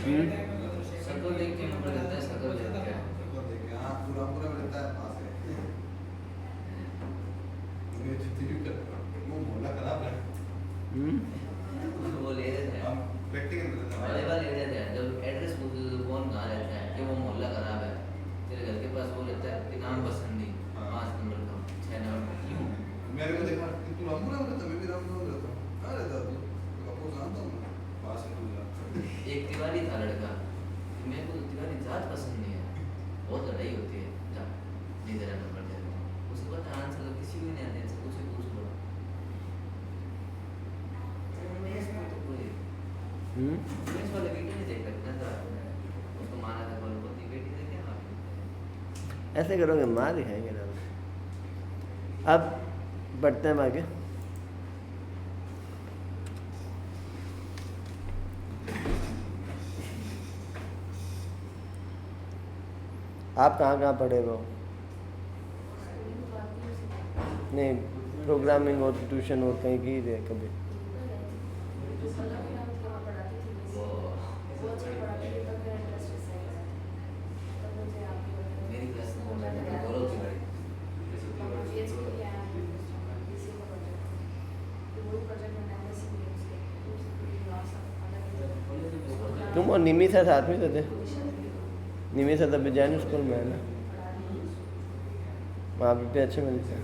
शक्ल देख के नंबर देता है, शक्ल देख के। हाँ पूरा पूरा रहता है पास है। वो मोहल्ला खराब है। वो ले लेते हैं, हम प्रैक्टिकल करते हैं। पहले बार ले लेते हैं जब एड्रेस कौन कहाँ रहता है कि वो मोहल्ला खराब है, तेरे घर के पास वो रहता है कि नाम पसंद नहीं, 5 नंबर का 6 नंबर का क्यों? मेरे को देखा कि तू रामपुरा में रहता, मैं भी रामपुरा में रहता हूँ। कहाँ रहता तू? आपको जानता हूँ मैं। पास है तू जा। एक तिवारी था लड़का, मेरे को तिवारी जात पसंद नहीं है, बहुत लड़ाई होती है, जा नहीं तेरा नंबर दे दो, उसके बाद आंसर किसी को नहीं आते, इनसे कुछ भी पूछ लो। पुलिस वाले वीडियो नहीं देख सकते ना, उसको मारा था बोल बोलती बेटी से क्या मार। ऐसे करोगे मार दिखाएंगे ना। अब बढ़ते हैं आगे। आप कहाँ कहाँ पढ़े हो? नहीं, प्रोग्रामिंग और ट्यूशन और कहीं की है कभी? मेरी क्लास में बोल रहे थे गौरव तिवारी, तुम और निमी सर साथ में थे? निमी सर तब जैन स्कूल में है ना, वहाँ पे अच्छे मिलते हैं।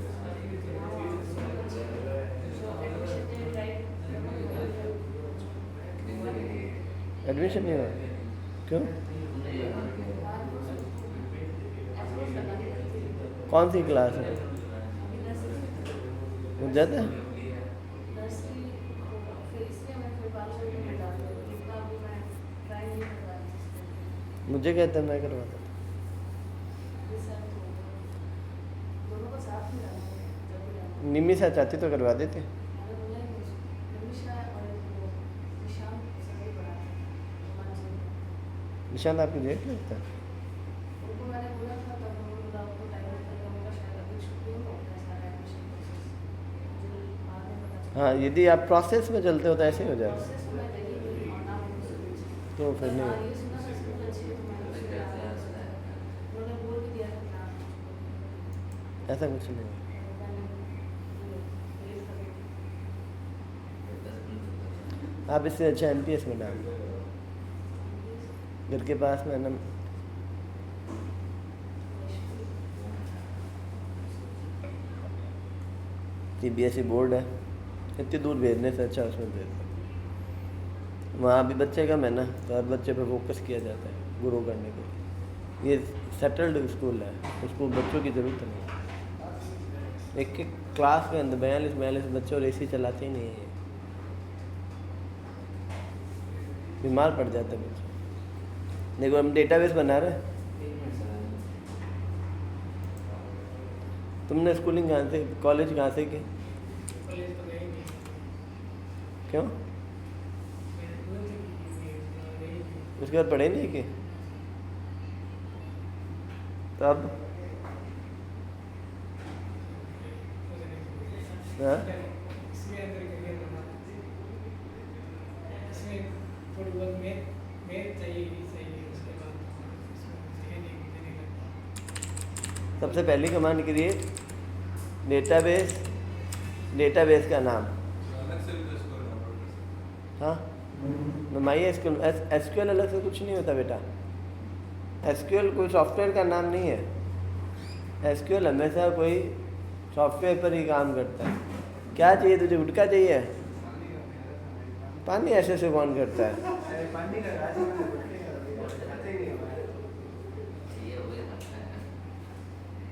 एडमिशन नहीं हुआ क्यों? कौन सी क्लास है? उज्जत है? मुझे कहते मैं करवाता था। निमी सा चाहती तो करवा देते। निशांत आपको जेठ लगता है? हाँ, यदि आप प्रोसेस में चलते हो तो ऐसे ही हो जाता है, तो फिर नहीं। ऐसा कुछ नहीं है। आप इससे अच्छा MPS में डाल दो, घर के पास में है ना। CBSE बोर्ड है, इतनी दूर भेजने से अच्छा उसमें भेज दो। वहाँ भी बच्चे कम है ना, तो हर बच्चे पे फोकस किया जाता है ग्रो करने के लिए। ये सेटल्ड स्कूल है, उसको बच्चों की ज़रूरत नहीं है। एक एक क्लास के अंदर 42 बच्चे और AC चलाते ही नहीं है, बीमार पड़ जाते हैं बच्चे। देखो हम डेटाबेस बना रहे हैं। तुमने स्कूलिंग कहाँ से, कॉलेज कहाँ से की? क्यों? उसके बाद पढ़े नहीं कि? तब हाँ? सबसे पहली कमांड क्रिएट डेटाबेस का नाम। हाँ, SQL अलग से कुछ नहीं होता बेटा। SQL कोई सॉफ्टवेयर का नाम नहीं है। SQL हमेशा कोई सॉफ्टवेयर पर ही काम करता है। क्या चाहिए तुझे? गुटखा चाहिए? पानी ऐसे से कौन करता है?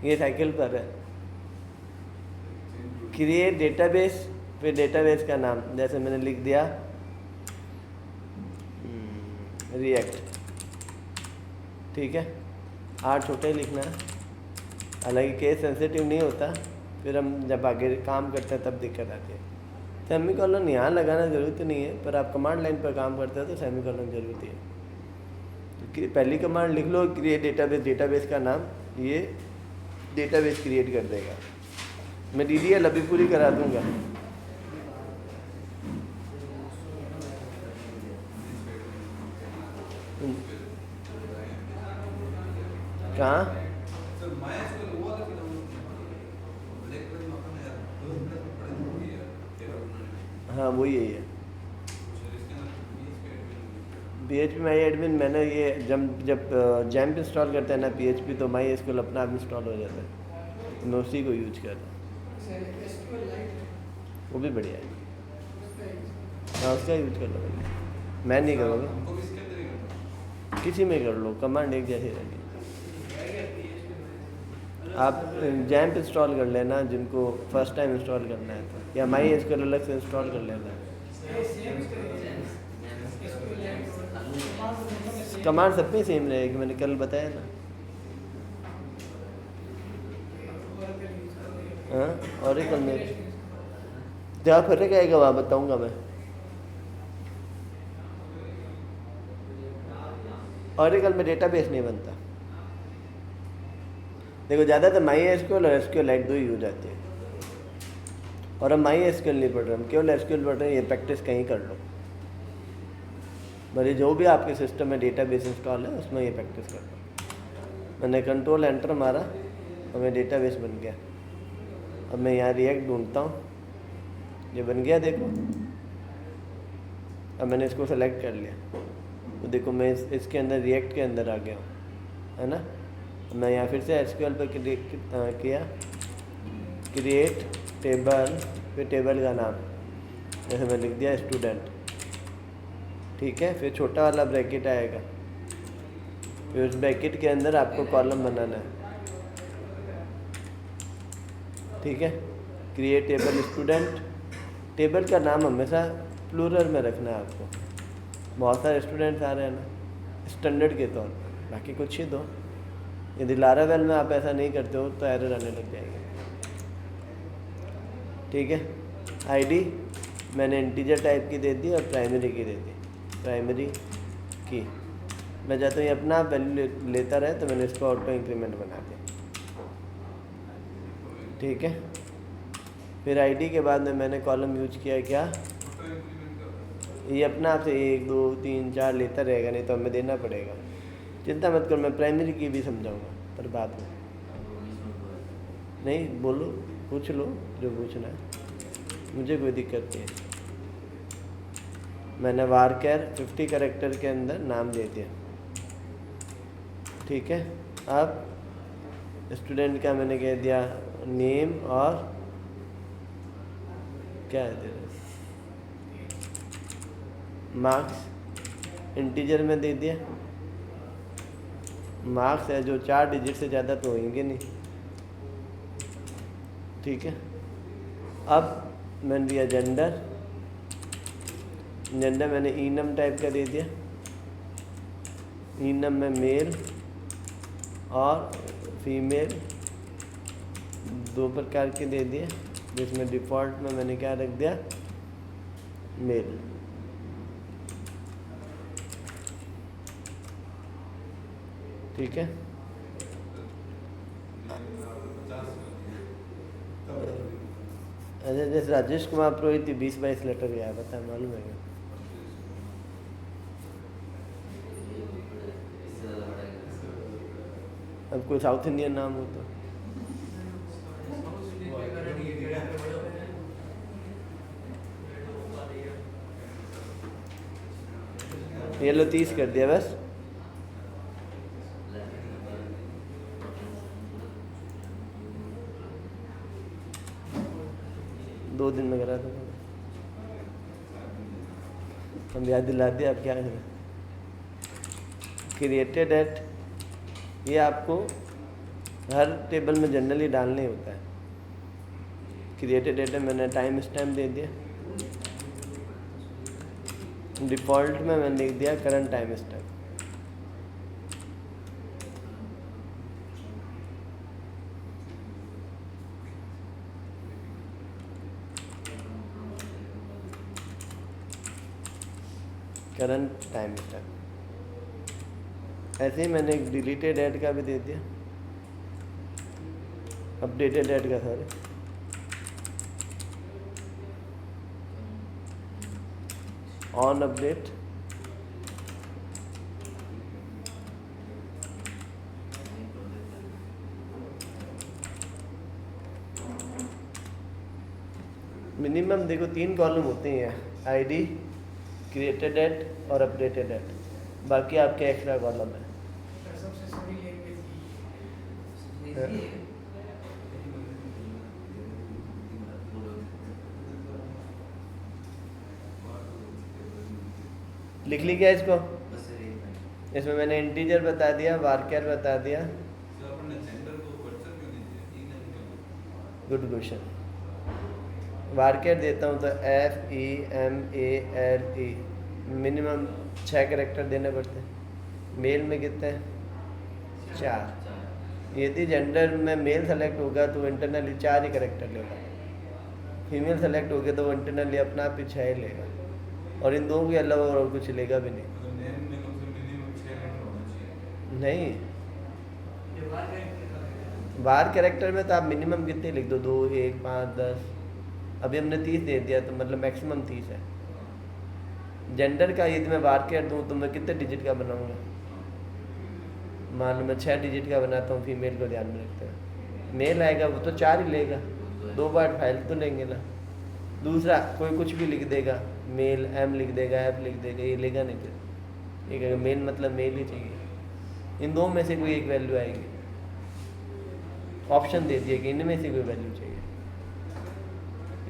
ये साइकिल पर है। क्रिएट डेटाबेस, फिर डेटाबेस का नाम, जैसे मैंने लिख दिया रिएक्ट, ठीक है। 8 छोटे लिखना है, हालांकि केस सेंसिटिव नहीं होता, फिर हम जब आगे काम करते हैं तब दिक्कत आती है। सेमीकोलन यहाँ लगाना ज़रूरत नहीं है, पर आप कमांड लाइन पर काम करते हो तो सेमीकोलन ज़रूरत है। तो पहली कमांड लिख लो, क्रिएट डेटाबेस का नाम, ये डेटाबेस क्रिएट कर देगा। मैं DDL अभी पूरी करा दूंगा। कहाँ? सर मैं इसको वो वाला फिल्म ब्लैक कलर में अपन यार 2 मिनट में पड़े हुए हैं तेरा उन्होंने हाँ वही है ये सर इसके अंदर PHP माई एडमिन। मैंने ये जब जैम्प इंस्टॉल करते हैं ना PHP, तो माई एसक्यूएल अपना आप इंस्टॉल हो जाता है, मैं उसी को यूज करता हूँ, वो भी बढ़िया है। हाँ उसका यूज कर लो, मैं नहीं करूँगा, हमको भी इसके अंदर ही करना किसी में कर लो, कमांड एक जैसी रहेगी। आप जैम्प इंस्टॉल कर लेना जिनको फर्स्ट टाइम इंस्टॉल करना है तो, या माई एसक्यूएल अलग से इंस्टॉल कर लेना। कमांड सब पे सेम रहेगी, मैंने कल बताया ना। हाँ ऑरेकल में जहाँ फर्क आएगा वहाँ बताऊँगा मैं। ऑरेकल में डेटाबेस नहीं बनता। देखो ज़्यादातर माई एसक्यूएल और एसक्यूएलाइट दो ही यूज आती है, और हम माई एसक्यूएल नहीं पढ़ रहे, हम केवल एसक्यूएल पढ़ रहे हैं। ये प्रैक्टिस कहीं कर लो, भले जो भी आपके सिस्टम में डेटाबेस इंस्टॉल है उसमें ये प्रैक्टिस कर लो। मैंने कंट्रोल एंटर मारा और मेरा डेटाबेस बन गया। अब मैं यहाँ रिएक्ट ढूंढता हूँ, ये बन गया देखो। अब मैंने इसको सेलेक्ट कर लिया तो देखो मैं इसके अंदर रिएक्ट के अंदर आ गया हूँ, है ना। मैं यहाँ फिर से एसक्यूएल पर किया, क्रिएट टेबल, फिर टेबल का नाम जैसे मैं लिख दिया स्टूडेंट, ठीक है। फिर छोटा वाला ब्रैकेट आएगा, फिर उस ब्रैकेट के अंदर आपको कॉलम बनाना है, ठीक है। क्रिएट टेबल स्टूडेंट, टेबल का नाम हमेशा प्लूरल में रखना है आपको। बहुत सारे स्टूडेंट्स आ रहे हैं ना स्टैंडर्ड के तौर पर, बाकी कुछ ही दो। यदि लारावेल में आप ऐसा नहीं करते हो तो एरर आने लग जाएगी, ठीक है। आईडी मैंने इंटीजर टाइप की दे दी और प्राइमरी की दे दी, प्राइमरी की। मैं चाहता हूँ ये अपना वैल्यू लेता रहे, तो मैंने इसको ऑटो इंक्रीमेंट बना दिया, ठीक है। फिर आईडी के बाद में मैंने कॉलम यूज किया क्या, ये अपना आप से 1 2 3 4 लेता रहेगा, नहीं तो हमें देना पड़ेगा। चिंता मत करो, मैं प्राइमरी की भी समझाऊंगा पर बाद में। नहीं बोलो, पूछ लो जो पूछना है, मुझे कोई दिक्कत नहीं है। मैंने varchar 50 कैरेक्टर के अंदर नाम दे दिया, ठीक है। अब स्टूडेंट का मैंने कह दिया नेम, और क्या है तेरा मार्क्स इंटीजर में दे दिया। मार्क्स है जो 4 डिजिट से ज़्यादा तो होंगे नहीं, ठीक है। अब मैंने दिया जेंडर, जेंडर मैंने ईनम टाइप का दे दिया। ईनम में मेल और फीमेल 2 प्रकार के दे दिए, जिसमें डिफ़ॉल्ट में मैंने क्या रख दिया, मेल, ठीक है। अच्छा जैसे राजेश कुमार पुरोहित 20-22 लेटर गया, बता मालूम है क्या? अब कोई साउथ इंडियन नाम हो तो ये लो 30 कर दिया बस। दो दिन में करा था, हम याद दिला दिया। अब क्या है, क्रिएटेड एट, ये आपको हर टेबल में जनरली डालने होता है। क्रिएटेड एट में मैंने टाइम स्टैम्प दे दिया, डिफ़ॉल्ट में मैंने लिख दिया current time stamp. Current time stamp. ऐसे ही मैंने एक डिलीटेड ऐड का भी दे दिया, अपडेटेड ऐड का सॉरी, ऑन अपडेट, मिनिमम देखो 3 कॉलम होते हैं, आईडी, क्रिएटेड एट और अपडेटेड एट, बाकी आपके एक्स्ट्रा कॉलम है। सबसे सभी लैंग्वेज की सबसे easy है। लिख ली क्या इसको? बस arrangement। इसमें मैंने इंटीजर बता दिया, वारकेर बता दिया। सर अपन ने जेंडर को कर्सर क्यों नहीं दिया? ई नहीं क्यों? Good question. वारकेर देता हूँ तो FEMALE, मिनिमम 6 कैरेक्टर देने पड़ते हैं। मेल में कितने हैं? 4। यदि जेंडर में मेल सेलेक्ट होगा तो इंटरनली 4 ही कैरेक्टर लेगा, फीमेल सेलेक्ट हो गया तो वो इंटरनली अपना आप ही 6 ही लेगा, और इन दोनों के अलावा और कुछ लेगा भी नहीं। तो नेम में कम से कम मिनिमम 6 लेटर होना चाहिए। नहीं, ये बात है। बार कैरेक्टर में तो आप मिनिमम कितने लिख दो, 2, 1, 5, 10। अभी हमने 30 दे दिया तो मतलब मैक्सिमम 30 है। जेंडर का यदि मैं बार कैर दूँ तो मैं कितने डिजिट का बनाऊँगा? मान लो मैं 6 डिजिट का बनाता हूँ, फीमेल को ध्यान में रखते हैं। मेल आएगा वो तो 4 ही लेगा, 2 बार फाइल तो लेंगे ना। दूसरा कोई कुछ भी लिख देगा, मेल M लिख देगा, F लिख देगा, ये लेगा नहीं फिर। ये कहेगा मेल मतलब मेल ही चाहिए। इन दो में से कोई एक वैल्यू आएगी। ऑप्शन दे दिए कि इनमें से कोई वैल्यू चाहिए।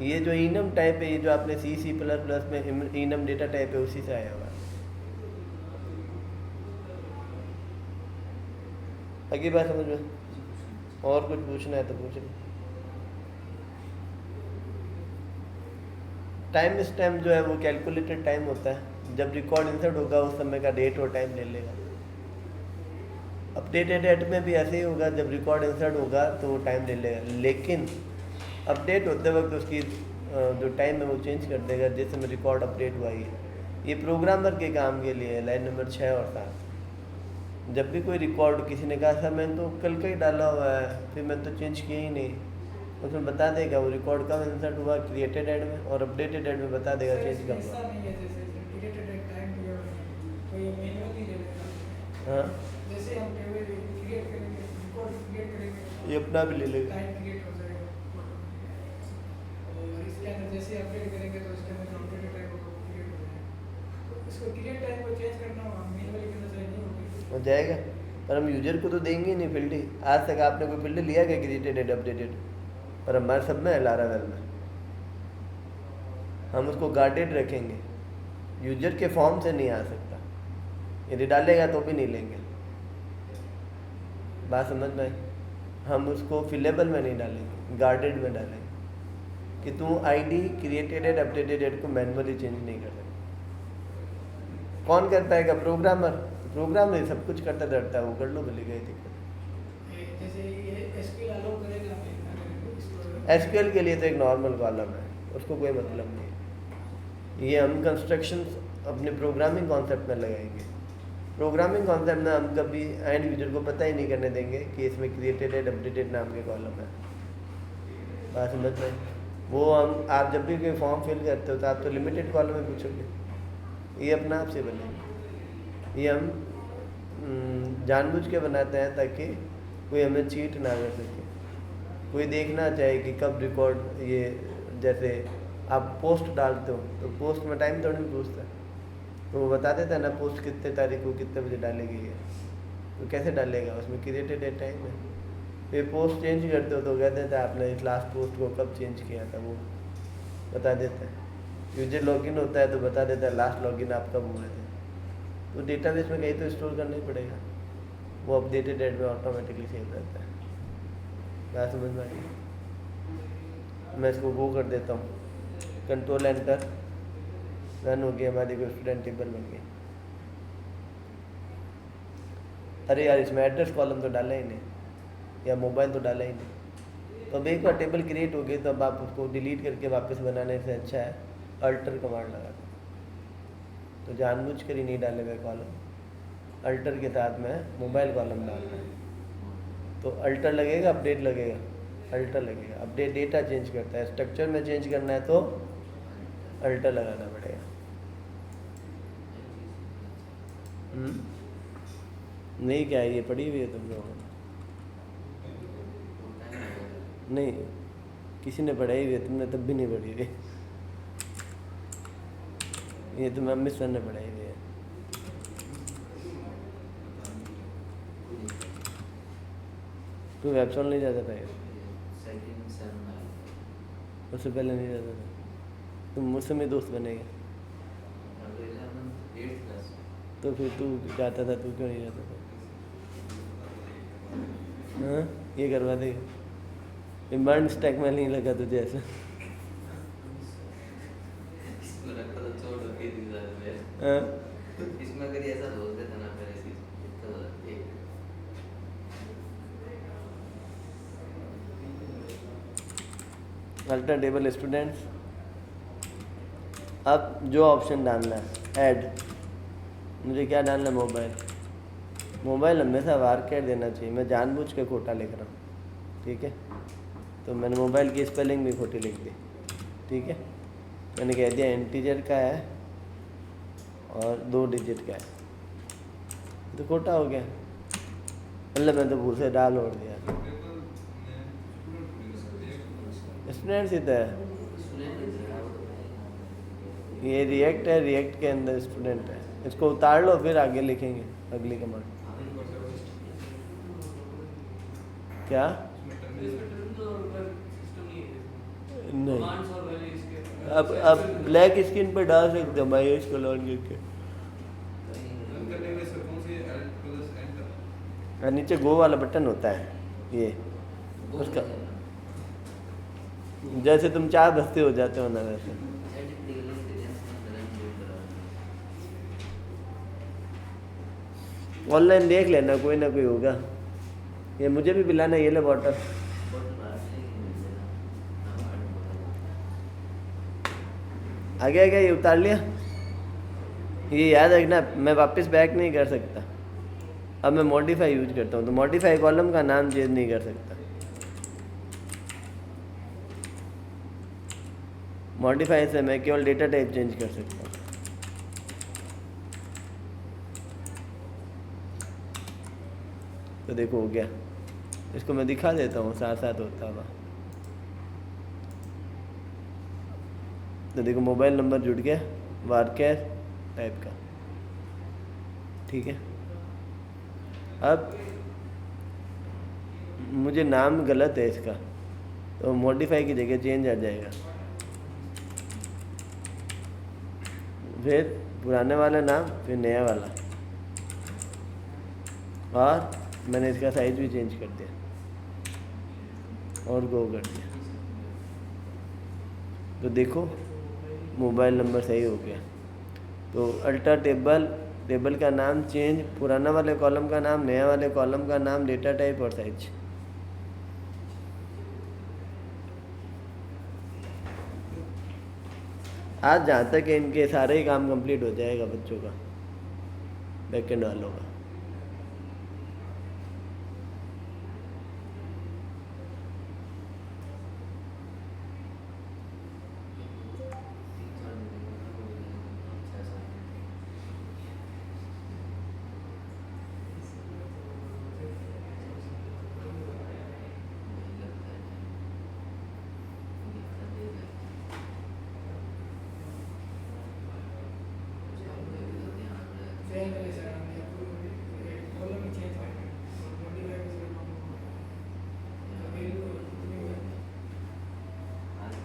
ये जो इनम टाइप है, ये जो आपने C++ में इनम डेटा टाइप है, उसी से आया हुआ है। आगे बात समझ में? और कुछ पूछना है तो पूछ लो। टाइम स्टैम्प जो है वो कैलकुलेटेड टाइम होता है। जब रिकॉर्ड इंसर्ट होगा उस समय का डेट और टाइम ले लेगा। अपडेटेड डेट में भी ऐसे ही होगा, जब रिकॉर्ड इंसर्ट होगा तो वो टाइम ले लेगा, लेकिन अपडेट होते वक्त उसकी जो टाइम है वो चेंज कर देगा, जैसे में रिकॉर्ड अपडेट हुआ ही है। ये प्रोग्रामर के काम के लिए है, लाइन नंबर 6 और 7। जब भी कोई रिकॉर्ड किसी ने कहा था मैंने तो कल का ही डाला हुआ है, फिर मैंने तो चेंज किया ही नहीं, उसमें बता देगा वो रिकॉर्ड कब इंसर्ट हुआ क्रिएटेड एड में, और अपडेटेड एड में बता देगा चेंज कब ऐसा हुआ। नहीं है जैसे क्रिएटेड टाइम पीरियड तो ये मैन्युअली ले लेगा। हाँ, जैसे हम क्रिएट करेंगे, रिकॉर्ड क्रिएट करेंगे, ये अपना भी ले लेगा। टाइम क्रिएट हो जाएगा। और इसके अंदर जैसे अपडेट करेंगे तो इसके अंदर अपडेटेड टाइम क्रिएट हो जाएगा। तो इसको क्रिएट टाइम को चेंज करना मैन्युअली करना चाहिए, नहीं होगी। हो जाएगा, पर हम यूजर को तो देंगे ही नहीं फील्ड ही। आज तक आपने कोई फील्ड लिया क्या क्रिएटेड एड अपडेटेड? पर हमारे सब में है लारावेल में। हम उसको गार्डेड रखेंगे, यूजर के फॉर्म से नहीं आ सकता। यदि डालेगा तो भी नहीं लेंगे। बात समझ में आई? हम उसको फिलेबल में नहीं डालेंगे, गार्डेड में डालेंगे कि तू ID created at updated at को मैनुअली चेंज नहीं कर सकता। कौन कर पाएगा? प्रोग्रामर। प्रोग्रामर सब कुछ करता रहता है, वो कर लो बोलेगा, ये दिक्कत। जैसे ये एसक्यूएल अलाउ करेगा एसक्यूएल के लिए तो एक नॉर्मल कॉलम है, उसको कोई मतलब नहीं है। ये हम कंस्ट्रक्शंस अपने प्रोग्रामिंग कॉन्सेप्ट में लगाएंगे। प्रोग्रामिंग कॉन्सेप्ट में हम कभी एंड यूजर को पता ही नहीं करने देंगे कि इसमें क्रिएटेड एड अपडेटेड नाम के कॉलम है। बात समझ में? वो हम आप जब भी कोई फॉर्म फिल करते हो तो आप तो लिमिटेड कॉलम में पूछोगे, ये अपना आप से बनेगा। ये हम जानबूझ के बनाते हैं ताकि कोई हमें चीट ना कर सके। कोई देखना चाहे कि कब रिकॉर्ड, ये जैसे आप पोस्ट डालते हो तो पोस्ट में टाइम थोड़ी पूछता है, तो वो बता देता है ना पोस्ट कितने तारीख को कितने बजे डालेगी है, तो कैसे डालेगा? उसमें क्रिएटेड है टाइम है। फिर पोस्ट चेंज करते हो तो कह देता है आपने इस लास्ट पोस्ट को कब चेंज किया था, वो बता देता है। यूजर लॉगिन होता है तो बता देता है लास्ट लॉगिन आप कब हुए थे। तो डेटाबेस में कहीं तो स्टोर करना ही पड़ेगा, वो अपडेटेड डेट में ऑटोमेटिकली सेव रहता है। बात समझ में आई? मैं इसको वो कर देता हूँ, कंट्रोल एंटर, रन हो गया, हमारी कोई स्टूडेंट टेबल बन गई। अरे यार इसमें एड्रेस कॉलम तो डाला ही नहीं, या मोबाइल तो डाला ही नहीं। तो अब एक बार टेबल क्रिएट हो गई तो अब आप उसको डिलीट करके वापस बनाने से अच्छा है अल्टर कमांड लगा दो। तो जानबूझ कर ही नहीं डाले हुए कॉलम, अल्टर के साथ में मोबाइल कॉलम डालना है। तो अल्टर लगेगा, अपडेट लगेगा, अल्टर लगेगा। अपडेट डेटा चेंज करता है, स्ट्रक्चर में चेंज करना है तो अल्टर लगाना पड़ेगा। नहीं क्या है, ये पड़ी हुई है तुम लोगों ने? नहीं, किसी ने पढ़ाई हुई है, तुमने तब भी नहीं पढ़ी हुई। ये तो मम्मी सर ने पढ़ाई हुई है। तू वेबसॉल नहीं जाता था क्या? सेकंड सेम में उससे पहले नहीं जाता था? तुम मुझसे में दोस्त बनेगा अगर 8th क्लास तो फिर तू जाता था, तू क्यों नहीं जाता था? हाँ, ये करवा देगा। इमरान स्टैक में नहीं लगा तुझे ऐसा? इसमें रखा तो छोड़ दो के दिखा दे। हाँ? इसमें अगर ये ऐसा सोच देता ना फिर ऐसी दिक्कत हो जाती है। अल्टर टेबल स्टूडेंट्स, अब जो ऑप्शन डालना है ऐड, मुझे क्या डालना है? मोबाइल। मोबाइल हमेशा वारकेट देना चाहिए। मैं जानबूझ के खोटा लिख रहा हूँ, ठीक है? तो मैंने मोबाइल की स्पेलिंग भी खोटी लिख दी, ठीक है? मैंने कह दिया इंटीजर का है और 2 डिजिट का है, तो खोटा हो गया। मतलब मैं तो भूल से डाल और दिया। स्टूडेंट्स ही तो है, सुने नहीं जरा वो तो भाई ये रिएक्ट है, रिएक्ट के अंदर स्टूडेंट है। इसको उतार लो, फिर आगे लिखेंगे अगली कमांड। क्या? नहीं, अब ब्लैक स्क्रीन पर डाल सकते हैं भाई, इसको लॉन्च करके। और नीचे गो वाला बटन होता है ये, उसका जैसे तुम चाय बसते हो जाते हो ना वैसे। ऑनलाइन देख लेना, कोई ना कोई होगा। ये मुझे भी पिलाना, ये ले बॉटल। आगे आगे ये उतार लिया। ये याद रखना, मैं वापस बैक नहीं कर सकता। अब मैं मॉडिफाई यूज करता हूँ, तो मॉडिफाई कॉलम का नाम चेंज नहीं कर सकता। मॉडिफाई से मैं केवल डेटा टाइप चेंज कर सकता हूँ। तो देखो हो गया। इसको मैं दिखा देता हूँ साथ साथ होता हुआ। तो देखो मोबाइल नंबर जुड़ गया वारकेर टाइप का, ठीक है? अब मुझे नाम गलत है इसका, तो मॉडिफाई की जगह चेंज आ जाएगा। फिर पुराने वाला नाम, फिर नया वाला, और मैंने इसका साइज भी चेंज कर दिया और गो कर दिया। तो देखो मोबाइल नंबर सही हो गया। तो अल्टर टेबल का नाम चेंज, पुराना वाले कॉलम का नाम, नया वाले कॉलम का नाम, डेटा टाइप और साइज। आज जहाँ तक इनके सारे ही काम कंप्लीट हो जाएगा बच्चों का, बैकएंड वालों का। चेंज करे सर, हमने कॉलम ही चेंज कर मॉडिफाई भी सर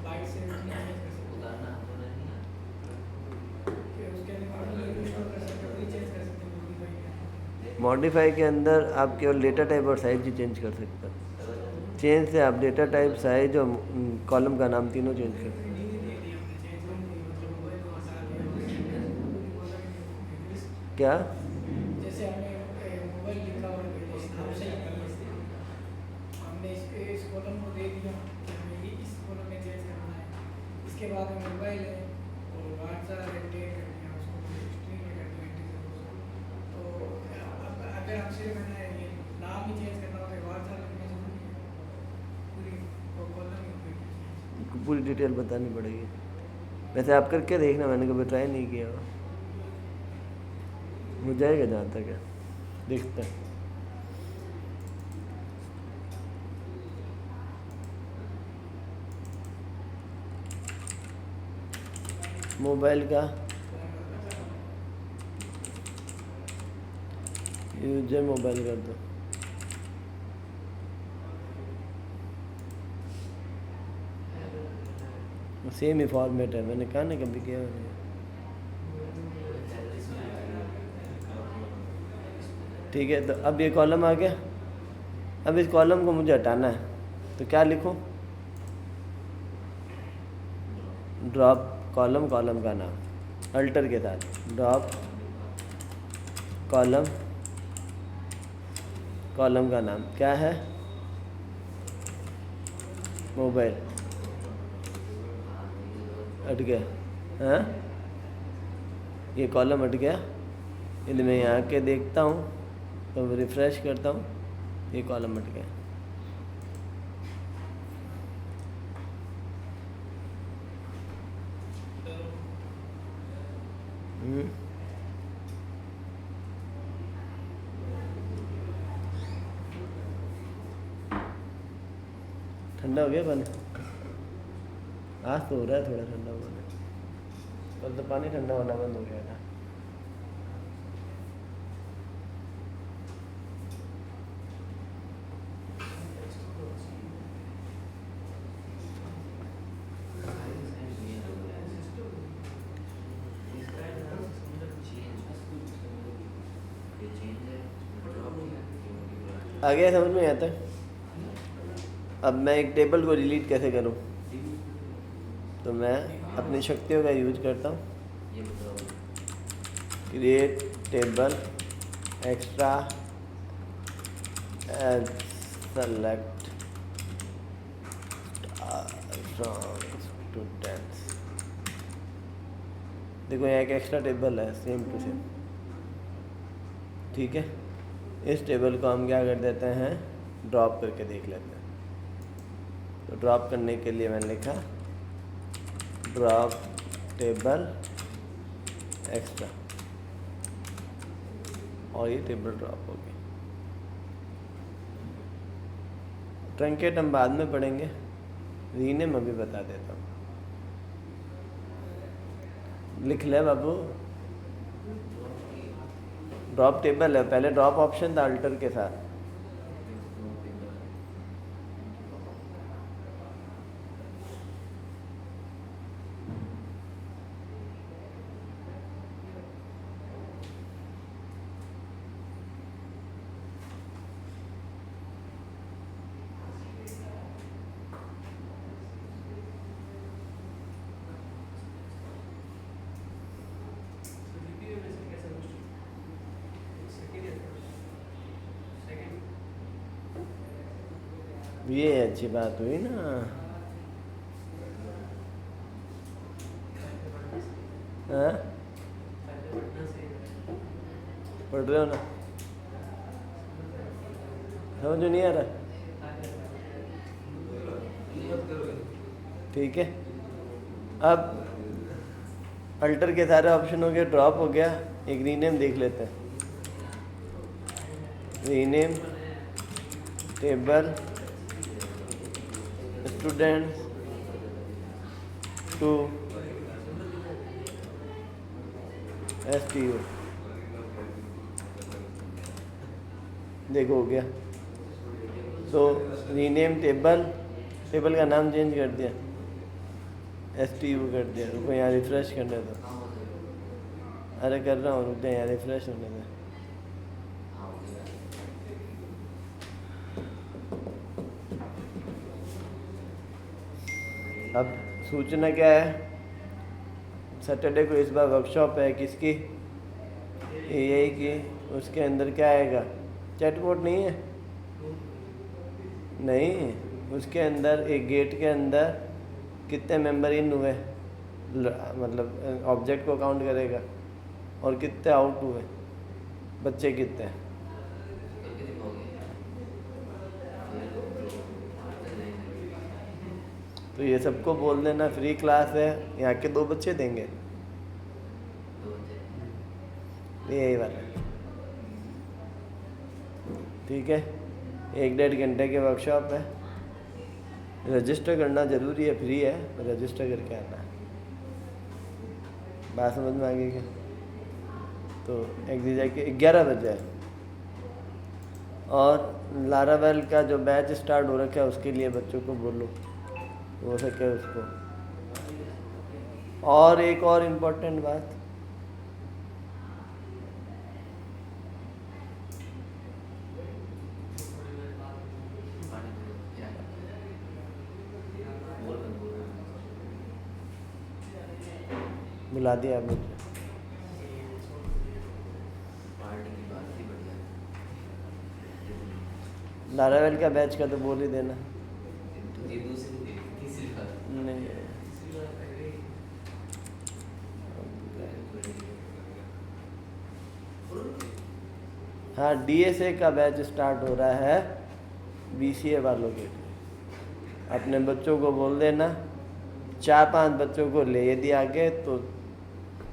बाइट से चेंज कर सकते उतारना तो नहीं है। हैं। उसके बाद इंस्टॉल कर सकते हैं, वही चेंज कर सकते हैं मॉडिफाई के। मॉडिफाई के अंदर आप केवल डेटा टाइप और साइज ही चेंज कर सकते हो। चेंज से आप डेटा टाइप, साइज और कॉलम का नाम तीनों चेंज कर सकते हो। क्या? जैसे हमने मोबाइल लिखा और नाम से हमने इस कॉलम को दे दिया कि हमें इस कॉलम में चेंज करना है। इसके बाद में मोबाइल है और व्हाट्सएप अपडेट कर दिया, उसको स्ट्रिंग में कर दिया। तो अब अगर हमसे मैंने ये नाम ही चेंज करना हो तो व्हाट्सएप लिखना जरूरी है, पूरी कॉलम ही पूरी डिटेल बतानी पड़ेगी। वैसे आप करके देखना, मैंने कभी ट्राई नहीं किया। हो जाएगा जहाँ तक है, देखते हैं। मोबाइल का यूजर मोबाइल कर दो। सेम ही फॉर्मेट है, मैंने कहा ना कभी किया नहीं। ठीक है, तो अब ये कॉलम आ गया। अब इस कॉलम को मुझे हटाना है, तो क्या लिखूं? ड्रॉप कॉलम, कॉलम का नाम अल्टर के साथ, ड्रॉप कॉलम, कॉलम का नाम क्या है? मोबाइल। हट गया, हाँ ये कॉलम हट गया। यदि मैं यहाँ के देखता हूँ तो रिफ़्रेश करता हूँ, ये कॉलम हट गया। ठंडा हो गया पानी? आज तो हो रहा है थोड़ा ठंडा होना, कल तो पानी ठंडा होना बंद हो गया था। आ गया समझ में आता है? अब मैं एक टेबल को डिलीट कैसे करूं? तो मैं अपनी शक्तियों का यूज करता हूँ। Create table extra as select students. देखो यहाँ एक एक्स्ट्रा टेबल है, सेम टू सेम। ठीक है, इस टेबल को हम क्या कर देते हैं, ड्रॉप करके देख लेते हैं। तो ड्रॉप करने के लिए मैंने लिखा ड्रॉप टेबल एक्स्ट्रा, और ये टेबल ड्रॉप हो गई। ट्रंकेट हम बाद में पढ़ेंगे, रीनेम अभी बता देता हूँ। लिख ले बाबू, ड्रॉप टेबल है, पहले ड्रॉप ऑप्शन था अल्टर के साथ। ये अच्छी बात हुई ना। हाँ पढ़ रहे हो ना, समझ नहीं आ रहा? ठीक है, अब अल्टर के सारे ऑप्शन हो गए, ड्रॉप हो गया। एक रीनेम देख लेते हैं। Rename table students to STU। देखो हो गया। तो रीनेम टेबल, टेबल का नाम चेंज कर दिया, STU कर दिया। रुको यहाँ रिफ्रेश करने दो। अरे कर रहा हूँ, रुक जाए, यहाँ रिफ्रेश होने दो। अब सूचना क्या है, सैटरडे को इस बार वर्कशॉप है किसकी, यही की। उसके अंदर क्या आएगा, चैटबॉट नहीं है, नहीं, उसके अंदर एक गेट के अंदर कितने मेंबर इन हुए, मतलब ऑब्जेक्ट को काउंट करेगा, और कितने आउट हुए, बच्चे कितने। तो ये सबको बोल देना फ्री क्लास है, यहाँ के 2 बच्चे देंगे, यही वाला। ठीक है, 1-1.5 घंटे के वर्कशॉप है। रजिस्टर करना ज़रूरी है, फ्री है, रजिस्टर करके आना है। बात समझ में आ गई क्या? तो एग्जीजा के 11 बजे है और लारावेल का जो बैच स्टार्ट हो रखा है उसके लिए बच्चों को बोलो हो सके उसको। और एक और इम्पोर्टेंट बात, बुला दिया मुझे। पार्टी की बात ही बढ़िया। लारावेल का बैच का तो बोल ही देना। तो ये दूसरी तीसरी बात नहीं हाँ, DSA का बैच स्टार्ट हो रहा है BCA वालों के लिए। अपने बच्चों को बोल देना, 4-5 बच्चों को ले दिया आगे तो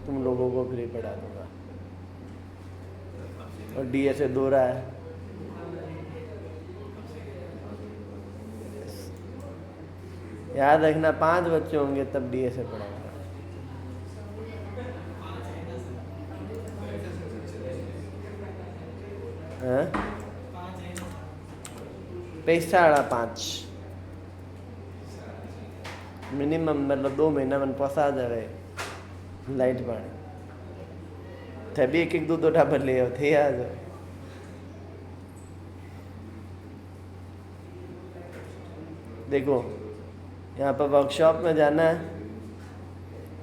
तुम लोगों को फ्री पढ़ा दूंगा। और DSA 2 रहा है। याद रखना 5 बच्चे होंगे तब DSA पढ़ाऊंगा। हाँ? 5.5 मिनिमम, मतलब 2 महीना मन पसा जाए लाइट पानी थे भी एक दूध उठा भर ले थे आज। देखो यहाँ पर वर्कशॉप में जाना है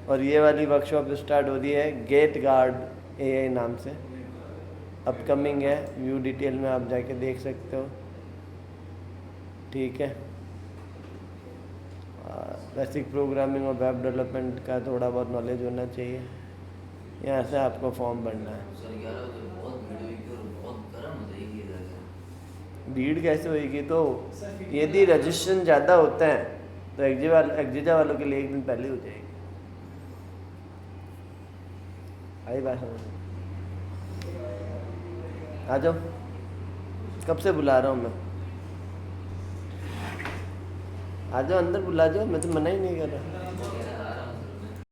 और ये वाली वर्कशॉप स्टार्ट हो रही है गेट गार्ड AI नाम से, अपकमिंग है। व्यू डिटेल में आप जाके देख सकते हो, ठीक है। बेसिक प्रोग्रामिंग और वेब डेवलपमेंट का थोड़ा बहुत नॉलेज होना चाहिए। यहाँ से आपको फॉर्म भरना है। सर 11 बजे बहुत भीड़ होगी और बहुत गर्म हो जाएगी इधर। भीड़ कैसे होएगी? तो यदि रजिस्ट्रेशन ज़्यादा होता है तो एग्जीजा वालों के लिए एक दिन पहले हो जाएगी। आई बात समझ में? आ जाओ, कब से बुला रहा हूँ मैं। आ जाओ अंदर, बुला जाओ, मैं तो मना ही नहीं कर रहा।